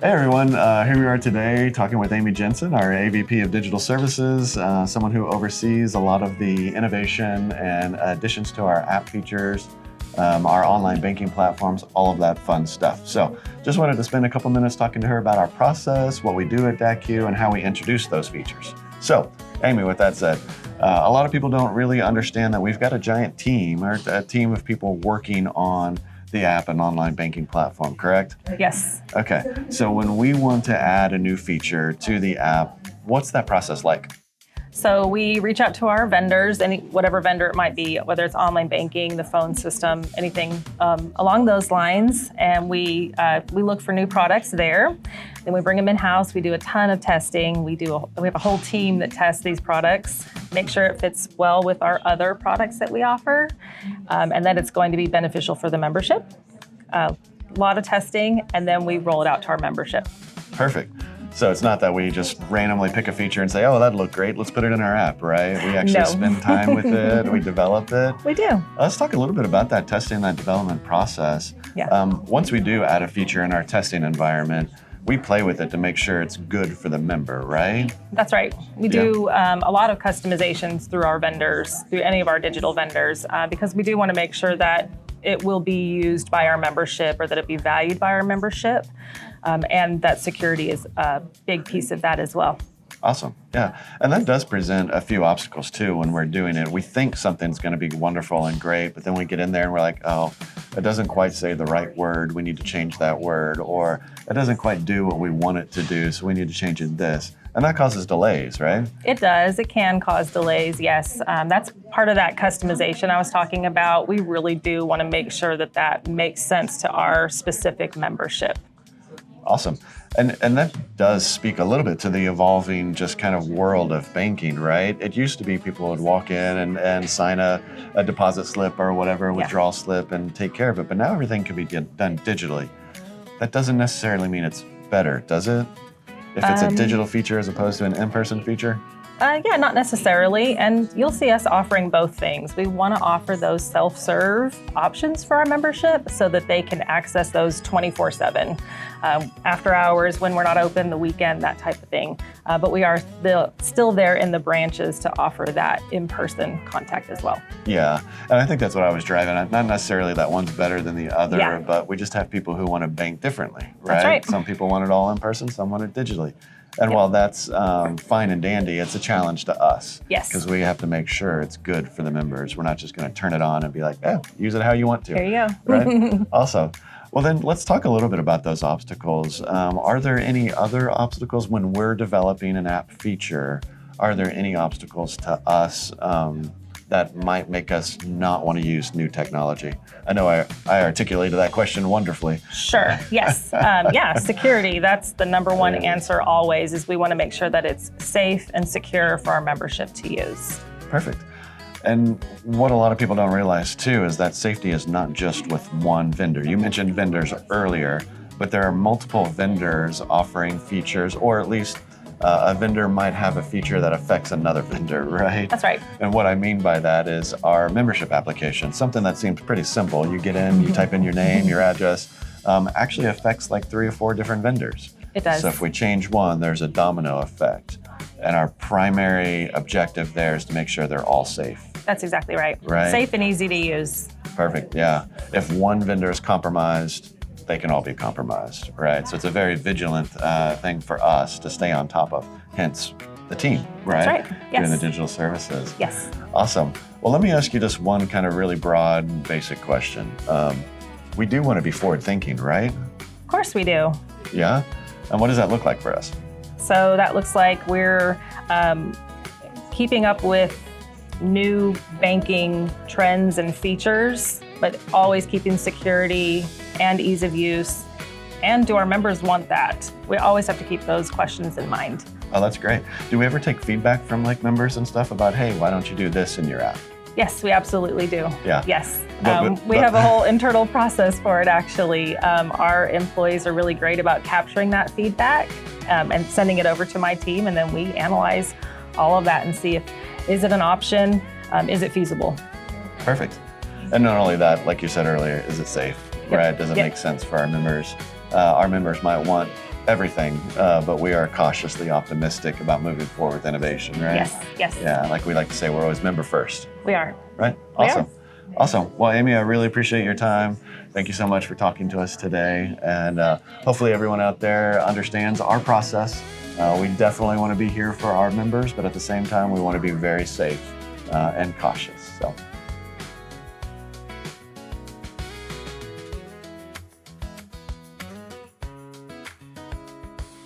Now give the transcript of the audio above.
Hey everyone, here we are today talking with Amy Jensen, our AVP of Digital Services, someone who oversees a lot of the innovation and additions to our app features, our online banking platforms, all of that fun stuff. So just wanted to spend a couple minutes talking to her about our process, what we do at DATCU, and how we introduce those features. So Amy, with that said, a lot of people don't really understand that we've got a giant team, or a team of people working on the app and online banking platform, correct? Yes. Okay, so when we want to add a new feature to the app, what's that process like? So we reach out to our vendors, whatever vendor it might be, whether it's online banking, the phone system, anything along those lines, and we look for new products there. Then we bring them in-house. We do a ton of testing. We have a whole team that tests these products, make sure it fits well with our other products that we offer, and that it's going to be beneficial for the membership. A lot of testing, and then we roll it out to our membership. Perfect. So it's not that we just randomly pick a feature and say, oh, that looked great, let's put it in our app, right? We actually spend time with it, we develop it. We do. Let's talk a little bit about that testing, that development process. Yeah. Once we do add a feature in our testing environment, we play with it to make sure it's good for the member, right? That's right. We do a lot of customizations through our vendors, through any of our digital vendors, because we do want to make sure that it will be used by our membership or that it be valued by our membership. And that security is a big piece of that as well. Awesome, yeah. And that does present a few obstacles too when we're doing it. We think something's gonna be wonderful and great, but then we get in there and we're like, oh, it doesn't quite say the right word, we need to change that word, or it doesn't quite do what we want it to do, so we need to change it this. And that causes delays, right? It does, it can cause delays, yes. That's part of that customization I was talking about. We really do wanna make sure that that makes sense to our specific membership. Awesome. And that does speak a little bit to the evolving just kind of world of banking, right? It used to be people would walk in and sign a deposit slip or whatever, withdrawal slip and take care of it. But now everything can be done digitally. That doesn't necessarily mean it's better, does it? If it's a digital feature as opposed to an in-person feature? Yeah, not necessarily. And you'll see us offering both things. We want to offer those self-serve options for our membership so that they can access those 24/7, after hours, when we're not open, the weekend, that type of thing. But we are still there in the branches to offer that in-person contact as well. Yeah, and I think that's what I was driving at. Not necessarily that one's better than the other, but we just have people who want to bank differently, right? That's right. Some people want it all in person, some want it digitally. And while that's fine and dandy, it's a challenge to us. Yes. Because we have to make sure it's good for the members. We're not just going to turn it on and be like, use it how you want to. There you go. Right? Also, well then let's talk a little bit about those obstacles. Are there any other obstacles when we're developing an app feature? Are there any obstacles to us that might make us not want to use new technology? I know I articulated that question wonderfully. Sure, yes. Yeah, security, that's the number one answer always, is we want to make sure that it's safe and secure for our membership to use. Perfect. And what a lot of people don't realize too is that safety is not just with one vendor. You mentioned vendors earlier, but there are multiple vendors offering features, or at least a vendor might have a feature that affects another vendor, right? That's right. And what I mean by that is our membership application, something that seems pretty simple. You get in, you type in your name, your address, actually affects like 3 or 4 different vendors. It does. So if we change one, there's a domino effect. And our primary objective there is to make sure they're all safe. That's exactly right. Right. Safe and easy to use. Perfect, yeah. If one vendor is compromised, they can all be compromised, right? So it's a very vigilant thing for us to stay on top of, hence the team, right? That's right, yes. Doing the digital services. Yes. Awesome. Well, let me ask you just one kind of really broad, basic question. We do want to be forward thinking, right? Of course we do. Yeah? And what does that look like for us? So that looks like we're keeping up with new banking trends and features, but always keeping security and ease of use. And do our members want that? We always have to keep those questions in mind. Oh, that's great. Do we ever take feedback from like members and stuff about, hey, why don't you do this in your app? Yes, we absolutely do. Yeah. Yes. We have a whole internal process for it, actually. Our employees are really great about capturing that feedback and sending it over to my team, and then we analyze all of that and see if, is it an option? Is it feasible? Perfect. And not only that, like you said earlier, is it safe? Right? Does it make sense for our members? Our members might want everything, but we are cautiously optimistic about moving forward with innovation, right? Yes, yes. Yeah, like we like to say, we're always member first, We are. right? We Awesome. are. Awesome. Well, Amy, I really appreciate your time. Thank you so much for talking to us today. And hopefully everyone out there understands our process. We definitely want to be here for our members, but at the same time, we want to be very safe and cautious. So